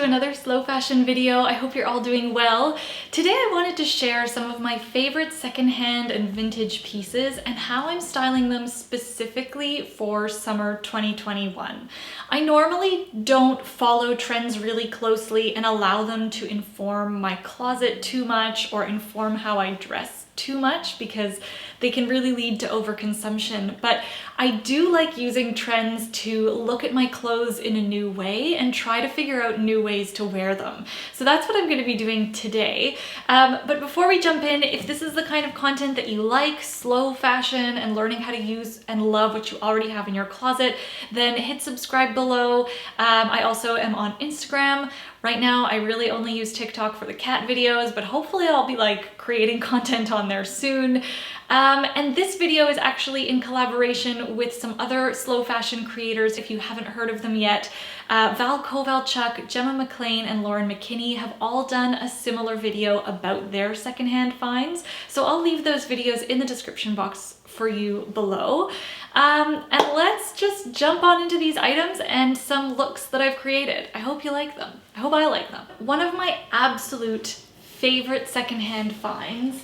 another slow fashion video. I hope you're all doing well. Today I wanted to share some of my favorite secondhand and vintage pieces and how I'm styling them specifically for summer 2021. I normally don't follow trends really closely and allow them to inform my closet too much or inform how I dress too much because they can really lead to overconsumption, but I do like using trends to look at my clothes in a new way and try to figure out new ways to wear them. So that's what I'm going to be doing today. But before we jump in, if this is the kind of content that you like, slow fashion and learning how to use and love what you already have in your closet, then hit subscribe below. I also am on Instagram. Right now, I really only use TikTok for the cat videos, but hopefully I'll be like creating content on there soon. And this video is actually in collaboration with some other slow fashion creators. If you haven't heard of them yet, Val Kovalchuk, Gemma McLean, and Lauren McKinney have all done a similar video about their secondhand finds. So I'll leave those videos in the description box for you below. And let's just jump on into these items and some looks that I've created. I hope you like them. I hope I like them. One of my absolute favorite secondhand finds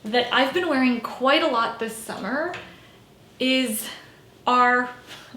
that I've been wearing quite a lot this summer are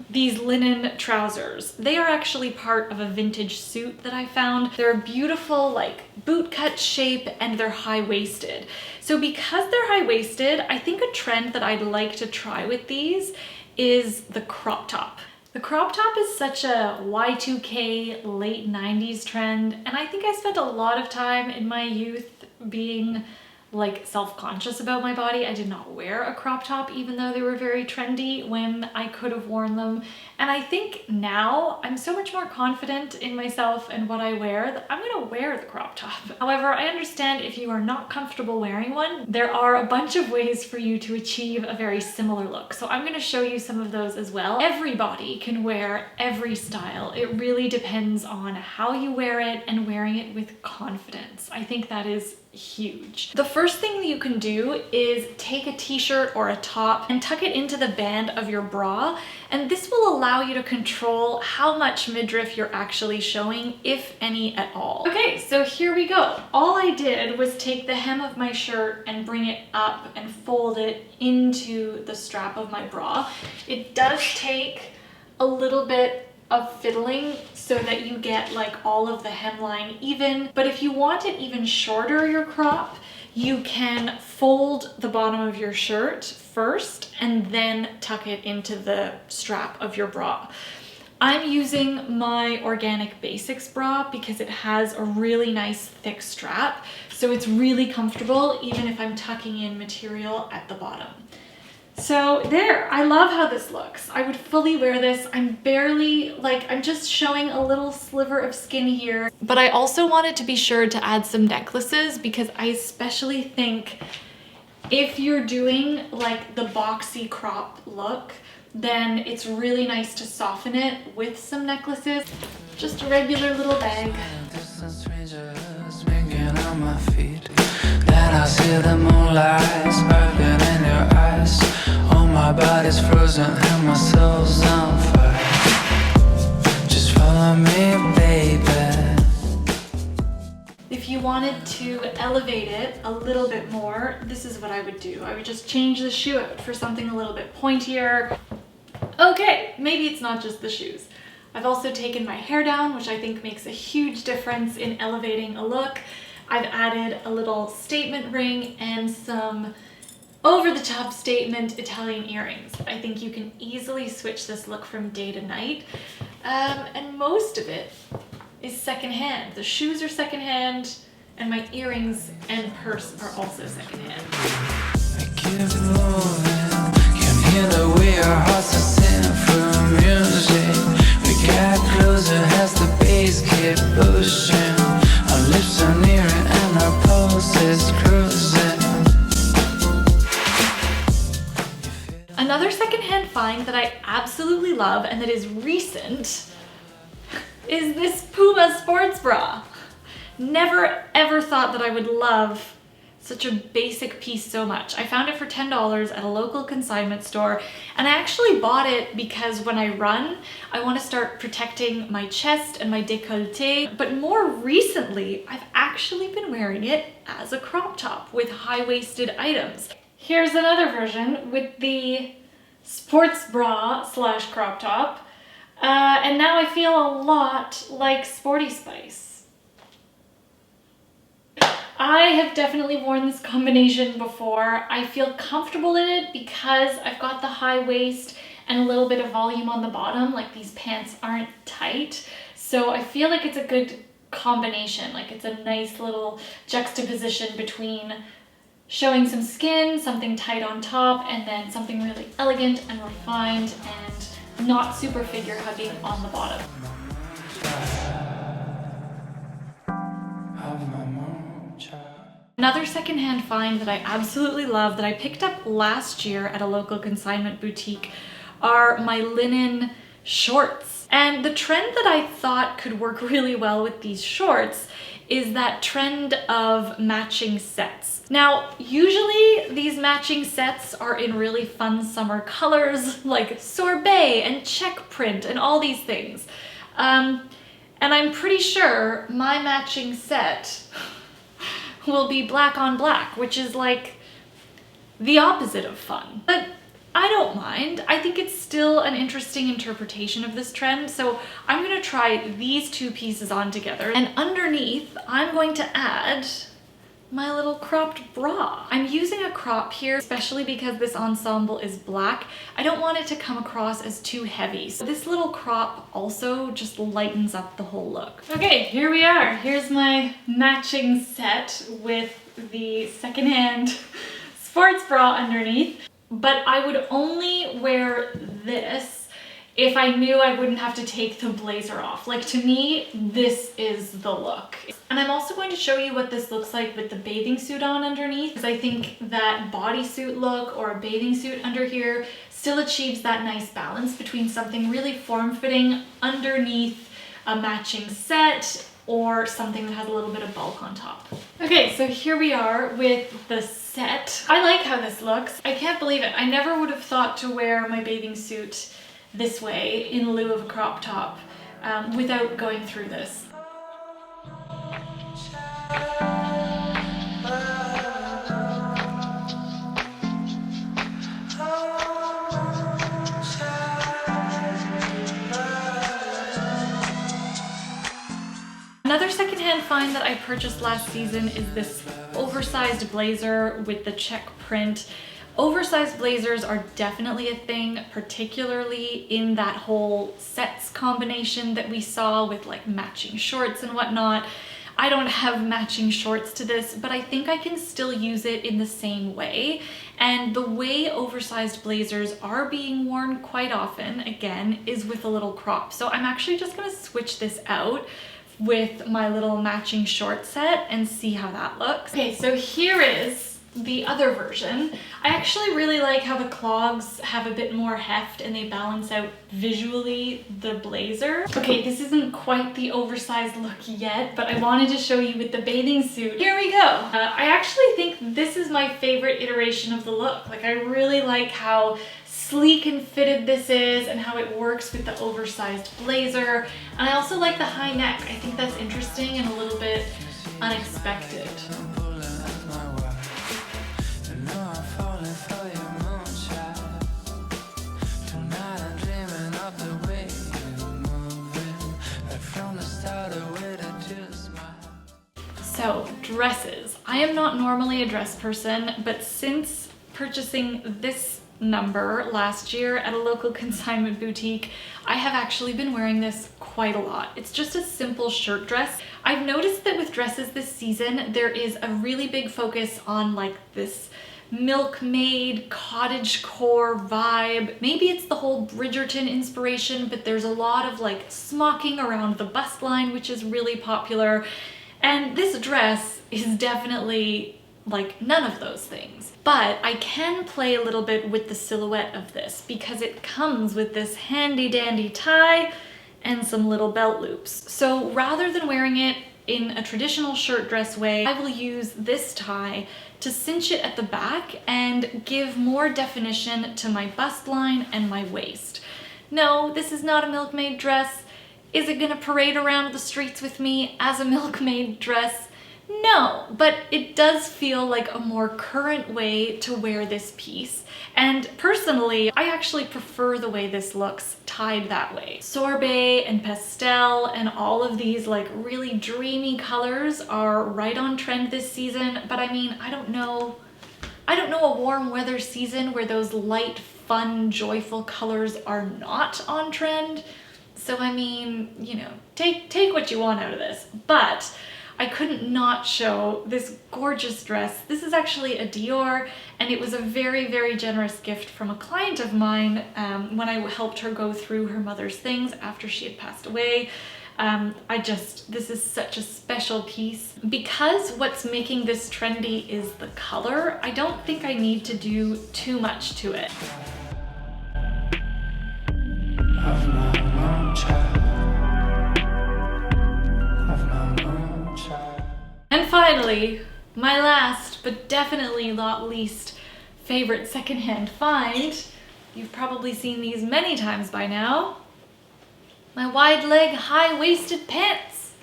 these linen trousers. They are actually part of a vintage suit that I found. They're a beautiful like boot cut shape and they're high-waisted. So because they're high-waisted, I think a trend that I'd like to try with these is the crop top. The crop top is such a Y2K late 90s trend, and I think I spent a lot of time in my youth being like self-conscious about my body. I did not wear a crop top even though they were very trendy when I could have worn them. And I think now I'm so much more confident in myself and what I wear that I'm gonna wear the crop top. However, I understand if you are not comfortable wearing one, there are a bunch of ways for you to achieve a very similar look. So I'm gonna show you some of those as well. Everybody can wear every style. It really depends on how you wear it and wearing it with confidence. I think that is huge. The first thing that you can do is take a t-shirt or a top and tuck it into the band of your bra, and this will allow you to control how much midriff you're actually showing, if any at all. Okay, so here we go. All I did was take the hem of my shirt and bring it up and fold it into the strap of my bra. It does take a little bit of fiddling so that you get like all of the hemline even, but if you want it even shorter, your crop, you can fold the bottom of your shirt first and then tuck it into the strap of your bra. I'm using my Organic Basics bra because it has a really nice thick strap, so it's really comfortable even if I'm tucking in material at the bottom. So there, I love how this looks. I would fully wear this. I'm just showing a little sliver of skin here. But I also wanted to be sure to add some necklaces because I especially think if you're doing like the boxy crop look, then it's really nice to soften it with some necklaces. Just a regular little bag. I see the moonlight sparkling in your eyes. Oh, my body's frozen and my soul's on fire. Just follow me, baby. If you wanted to elevate it a little bit more, this is what I would do. I would just change the shoe out for something a little bit pointier. Okay, maybe it's not just the shoes. I've also taken my hair down, which I think makes a huge difference in elevating a look. I've added a little statement ring and some over-the-top statement Italian earrings. I think you can easily switch this look from day to night. And most of it is secondhand. The shoes are secondhand, and my earrings and purse are also secondhand. I keep moving, can hear the way our hearts are singing through music. We got closer as the bass kept pushing. Our lips are nearing and our pulse is cruising. Another secondhand find that I absolutely love and that is recent is this Puma sports bra. Never ever thought that I would love such a basic piece so much. I found it for $10 at a local consignment store, and I actually bought it because when I run, I want to start protecting my chest and my décolleté, but more recently, I've actually been wearing it as a crop top with high-waisted items. Here's another version with the sports bra slash crop top, and now I feel a lot like Sporty Spice. I have definitely worn this combination before. I feel comfortable in it because I've got the high waist and a little bit of volume on the bottom, like these pants aren't tight. So I feel like it's a good combination, like it's a nice little juxtaposition between showing some skin, something tight on top, and then something really elegant and refined and not super figure hugging on the bottom. Another secondhand find that I absolutely love that I picked up last year at a local consignment boutique are my linen shorts. And the trend that I thought could work really well with these shorts is that trend of matching sets. Now, usually these matching sets are in really fun summer colors like sorbet and check print and all these things. And I'm pretty sure my matching set will be black on black, which is like the opposite of fun. But I don't mind. I think it's still an interesting interpretation of this trend, so I'm gonna try these two pieces on together, and underneath I'm going to add my little cropped bra. I'm using a crop here, especially because this ensemble is black. I don't want it to come across as too heavy. So this little crop also just lightens up the whole look. Okay, here we are. Here's my matching set with the secondhand sports bra underneath. But I would only wear this if I knew I wouldn't have to take the blazer off. Like, to me, this is the look. And I'm also going to show you what this looks like with the bathing suit on underneath, because I think that bodysuit look or a bathing suit under here still achieves that nice balance between something really form-fitting underneath a matching set or something that has a little bit of bulk on top. Okay, so here we are with the set. I like how this looks. I can't believe it. I never would have thought to wear my bathing suit this way in lieu of a crop top without going through this. Another secondhand find that I purchased last season is this oversized blazer with the check print. Oversized blazers are definitely a thing, particularly in that whole sets combination that we saw with like matching shorts and whatnot. I don't have matching shorts to this, but I think I can still use it in the same way. And the way oversized blazers are being worn quite often, again, is with a little crop. So I'm actually just gonna switch this out with my little matching short set and see how that looks. Okay, so here is the other version. I actually really like how the clogs have a bit more heft and they balance out visually the blazer. Okay, this isn't quite the oversized look yet, but I wanted to show you with the bathing suit. Here we go. I actually think this is my favorite iteration of the look. Like, I really like how sleek and fitted this is and how it works with the oversized blazer. And I also like the high neck. I think that's interesting and a little bit unexpected. So, dresses. I am not normally a dress person, but since purchasing this number last year at a local consignment boutique, I have actually been wearing this quite a lot. It's just a simple shirt dress. I've noticed that with dresses this season, there is a really big focus on like this milkmaid, cottagecore vibe. Maybe it's the whole Bridgerton inspiration, but there's a lot of like smocking around the bust line, which is really popular. And this dress is definitely like none of those things. But I can play a little bit with the silhouette of this because it comes with this handy dandy tie and some little belt loops. So rather than wearing it in a traditional shirt dress way, I will use this tie to cinch it at the back and give more definition to my bust line and my waist. No, this is not a milkmaid dress. Is it gonna parade around the streets with me as a milkmaid dress? No, but it does feel like a more current way to wear this piece. And personally, I actually prefer the way this looks tied that way. Sorbet and pastel and all of these like really dreamy colors are right on trend this season, but I mean, I don't know a warm weather season where those light, fun, joyful colors are not on trend. So I mean, you know, take what you want out of this, but I couldn't not show this gorgeous dress. This is actually a Dior, and it was a very, very generous gift from a client of mine when I helped her go through her mother's things after she had passed away. This is such a special piece. Because what's making this trendy is the color, I don't think I need to do too much to it. And finally, my last, but definitely not least, favorite secondhand find. You've probably seen these many times by now. My wide leg, high-waisted pants.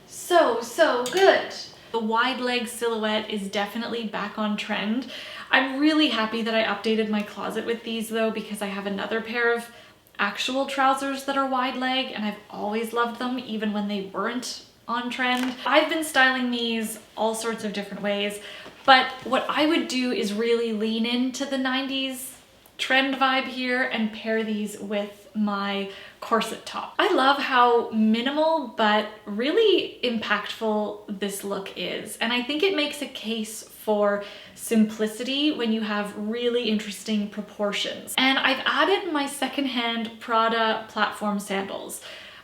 So good. The wide leg silhouette is definitely back on trend. I'm really happy that I updated my closet with these though, because I have another pair of actual trousers that are wide leg, and I've always loved them even when they weren't on trend. I've been styling these all sorts of different ways, but what I would do is really lean into the 90s trend vibe here and pair these with my corset top. I love how minimal but really impactful this look is, and I think it makes a case for simplicity when you have really interesting proportions. And I've added my secondhand Prada platform sandals.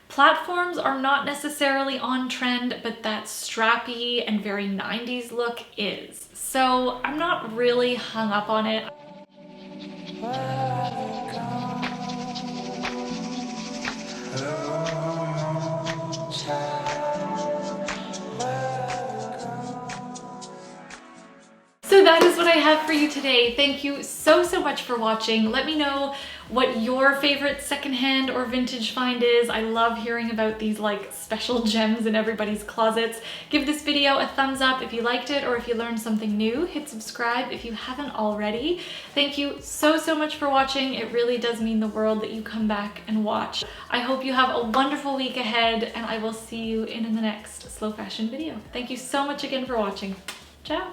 Platforms are not necessarily on trend, but that strappy and very 90s look is. So I'm not really hung up on it. So that is what I have for you today. Thank you so much for watching. Let me know what your favorite secondhand or vintage find is. I love hearing about these like special gems in everybody's closets. Give this video a thumbs up if you liked it or if you learned something new. Hit subscribe if you haven't already. Thank you so much for watching. It really does mean the world that you come back and watch. I hope you have a wonderful week ahead, and I will see you in the next slow fashion video. Thank you so much again for watching. Ciao.